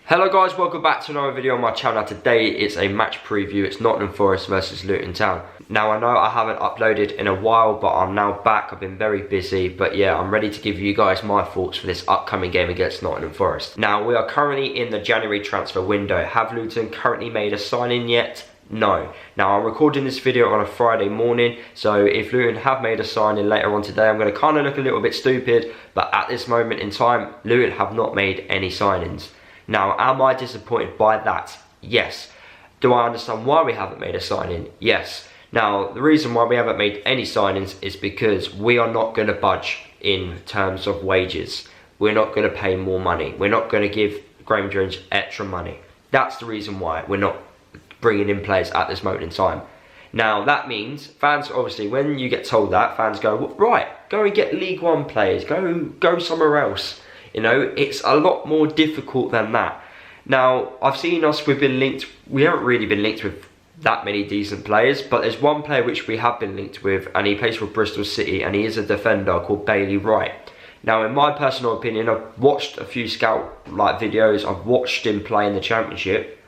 Hello guys, welcome back to another video on my channel. Today it's a match preview. It's Nottingham Forest versus Luton Town. Now I know I haven't uploaded in a while, but I'm now back. I've been very busy, but yeah, I'm ready to give you guys my thoughts for this upcoming game against Nottingham Forest. Now we are currently in the January transfer window. Have Luton currently made a signing yet? No. Now I'm recording this video on a Friday morning, so if Luton have made a signing later on today, I'm going to kind of look a little bit stupid, but at this moment in time, Luton have not made any signings. Now, am I disappointed by that? Yes. Do I understand why we haven't made a signing? Yes. Now, the reason why we haven't made any signings is because we are not going to budge in terms of wages. We're not going to pay more money. We're not going to give Graham Jones extra money. That's the reason why we're not bringing in players at this moment in time. Now, that means fans, obviously, when you get told that, fans go, well, right, go and get League One players. Go somewhere else. You know, it's a lot more difficult than that. Now, I've seen we've been linked, we haven't really been linked with that many decent players, but there's one player which we have been linked with, and he plays for Bristol City, and he is a defender called Bailey Wright. Now, in my personal opinion, I've watched a few scout videos, I've watched him play in the Championship.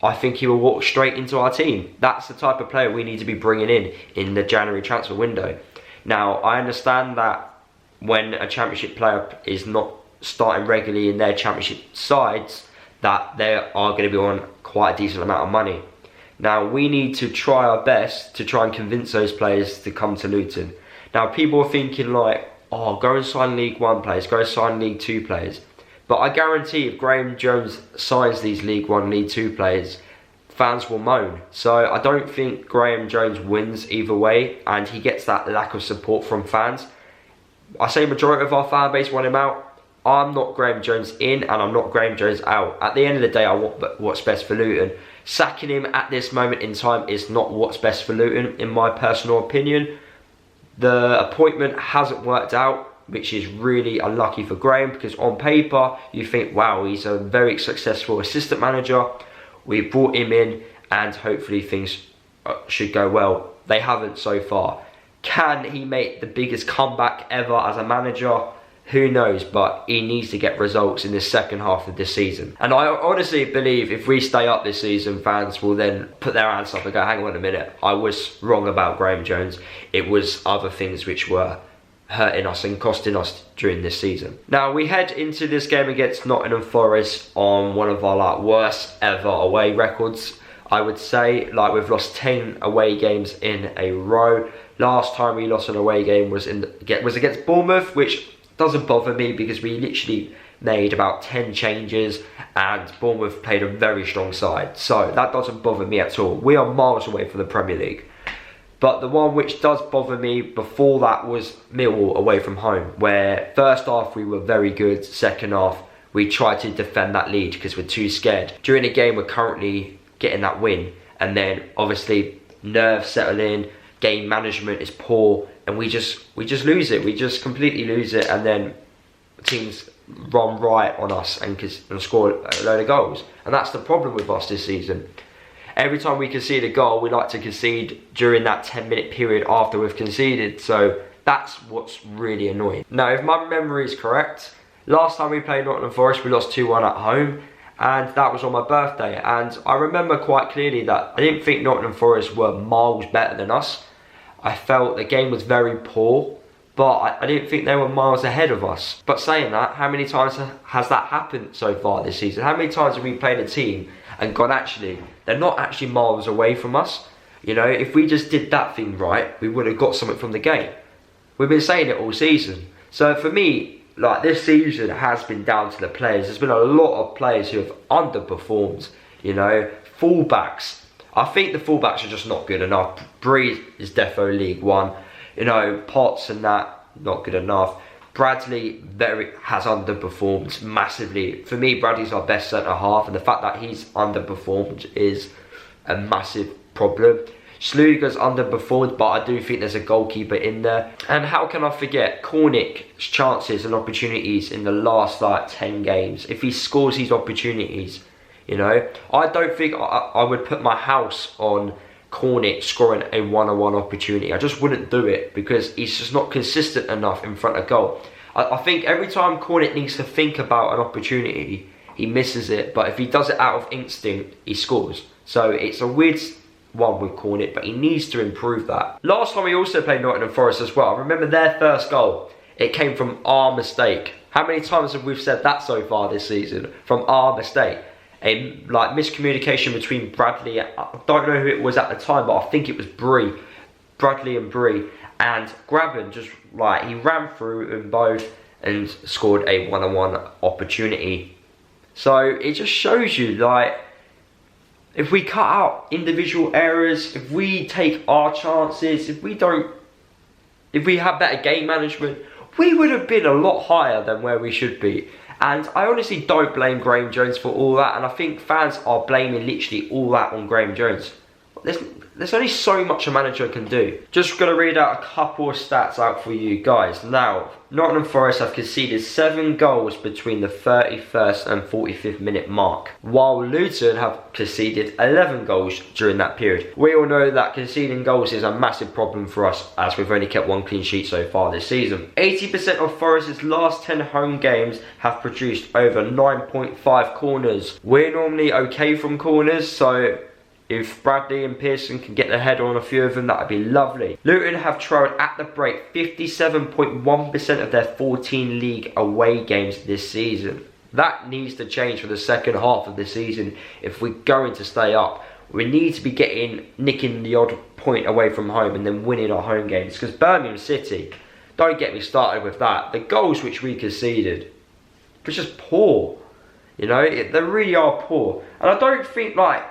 I think he will walk straight into our team. That's the type of player we need to be bringing in the January transfer window. Now, I understand that when a Championship player is not starting regularly in their Championship sides, that they are going to be on quite a decent amount of money. Now we need to try our best to try and convince those players to come to Luton. Now people are thinking like, oh, go and sign League One players, go sign League Two players. But I guarantee if Graham Jones signs these League One, League Two players, fans will moan. So I don't think Graham Jones wins either way, and he gets that lack of support from fans. I say majority of our fan base want him out. I'm not Graham Jones in, and I'm not Graham Jones out. At the end of the day, I want what's best for Luton. Sacking him at this moment in time is not what's best for Luton, in my personal opinion. The appointment hasn't worked out, which is really unlucky for Graham, because on paper, you think, wow, he's a very successful assistant manager. We brought him in, and hopefully things should go well. They haven't so far. Can he make the biggest comeback ever as a manager? Who knows, but he needs to get results in the second half of this season. And I honestly believe if we stay up this season, fans will then put their hands up and go, hang on a minute, I was wrong about Graham Jones. It was other things which were hurting us and costing us during this season. Now, we head into this game against Nottingham Forest on one of our worst ever away records. I would say, we've lost 10 away games in a row. Last time we lost an away game was against Bournemouth, which doesn't bother me because we literally made about 10 changes and Bournemouth played a very strong side. So that doesn't bother me at all. We are miles away from the Premier League. But the one which does bother me before that was Millwall away from home, where first half we were very good, second half we tried to defend that lead because we're too scared. During the game we're currently getting that win, and then obviously nerves settle in, game management is poor, and we just lose it. We just completely lose it, and then teams run right on us and score a load of goals. And that's the problem with us this season. Every time we concede a goal, we like to concede during that 10-minute period after we've conceded. So that's what's really annoying. Now, if my memory is correct, last time we played Nottingham Forest, we lost 2-1 at home, and that was on my birthday. And I remember quite clearly that I didn't think Nottingham Forest were miles better than us. I felt the game was very poor, but I didn't think they were miles ahead of us. But saying that, how many times has that happened so far this season? How many times have we played a team and gone, actually, they're not actually miles away from us? You know, if we just did that thing right, we would have got something from the game. We've been saying it all season. So for me, this season has been down to the players. There's been a lot of players who have underperformed, you know, fullbacks. I think the fullbacks are just not good enough. Breed is defo League One. You know, Potts and that, not good enough. Bradley has underperformed massively. For me, Bradley's our best centre-half, and the fact that he's underperformed is a massive problem. Sluga's underperformed, but I do think there's a goalkeeper in there. And how can I forget Cornick's chances and opportunities in the last 10 games? If he scores these opportunities, you know, I don't think I would put my house on Cornick scoring a one-on-one opportunity. I just wouldn't do it because he's just not consistent enough in front of goal. I think every time Cornick needs to think about an opportunity, he misses it. But if he does it out of instinct, he scores. So it's a weird one with Cornet, but he needs to improve that. Last time we also played Nottingham Forest as well. I remember their first goal. It came from our mistake. How many times have we said that so far this season? From our mistake. A miscommunication between Bradley, I don't know who it was at the time, but I think it was Bradley and Bree. And Graben just, he ran through them both and scored a one-on-one opportunity. So it just shows you, if we cut out individual errors, if we take our chances, if we have better game management, we would have been a lot higher than where we should be. And I honestly don't blame Graham Jones for all that, and I think fans are blaming literally all that on Graham Jones. There's only so much a manager can do. Just going to read out a couple of stats out for you guys. Now, Nottingham Forest have conceded 7 goals between the 31st and 45th minute mark, while Luton have conceded 11 goals during that period. We all know that conceding goals is a massive problem for us, as we've only kept 1 clean sheet so far this season. 80% of Forest's last 10 home games have produced over 9.5 corners. We're normally okay from corners, so if Bradley and Pearson can get their head on a few of them, that would be lovely. Luton have trailed at the break 57.1% of their 14 league away games this season. That needs to change for the second half of the season if we're going to stay up. We need to be nicking the odd point away from home and then winning our home games. Because Birmingham City, don't get me started with that. The goals which we conceded were just poor. You know, they really are poor. And I don't think Graham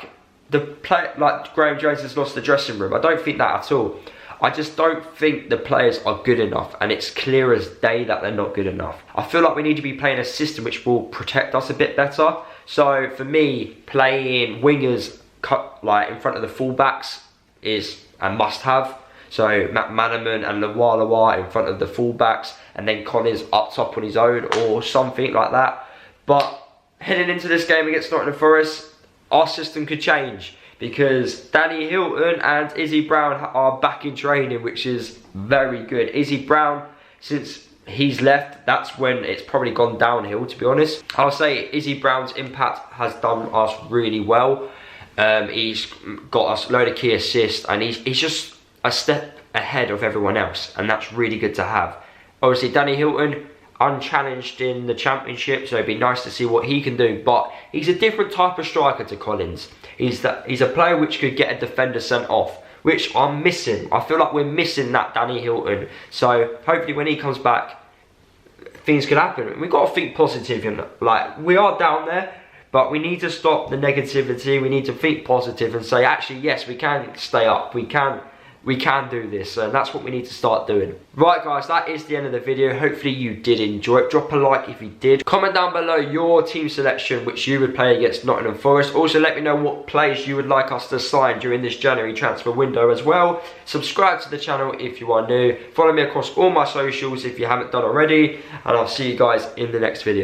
Jones has lost the dressing room. I don't think that at all. I just don't think the players are good enough, and it's clear as day that they're not good enough. I feel like we need to be playing a system which will protect us a bit better. So for me, playing wingers in front of the fullbacks is a must-have. So McManaman and Lawalawa in front of the fullbacks, and then Collins up top on his own or something like that. But heading into this game against Nottingham Forest, our system could change, because Danny Hilton and Izzy Brown are back in training, which is very good. Izzy Brown, since he's left, that's when it's probably gone downhill, to be honest. I'll say Izzy Brown's impact has done us really well. He's got us a load of key assists, and he's just a step ahead of everyone else, and that's really good to have. Obviously, Danny Hilton, unchallenged in the Championship, so it'd be nice to see what he can do, but he's a different type of striker to Collins. He's a player which could get a defender sent off, which I'm missing. I feel like we're missing that Danny Hilton. So hopefully when he comes back, things could happen. We've got to think positive, we are down there, but we need to stop the negativity. We need to think positive and say, actually, yes, we can stay up. We can do this, and that's what we need to start doing. Right guys, that is the end of the video. Hopefully you did enjoy it. Drop a like if you did. Comment down below your team selection which you would play against Nottingham Forest. Also let me know what players you would like us to sign during this January transfer window as well. Subscribe to the channel if you are new. Follow me across all my socials if you haven't done already, and I'll see you guys in the next video.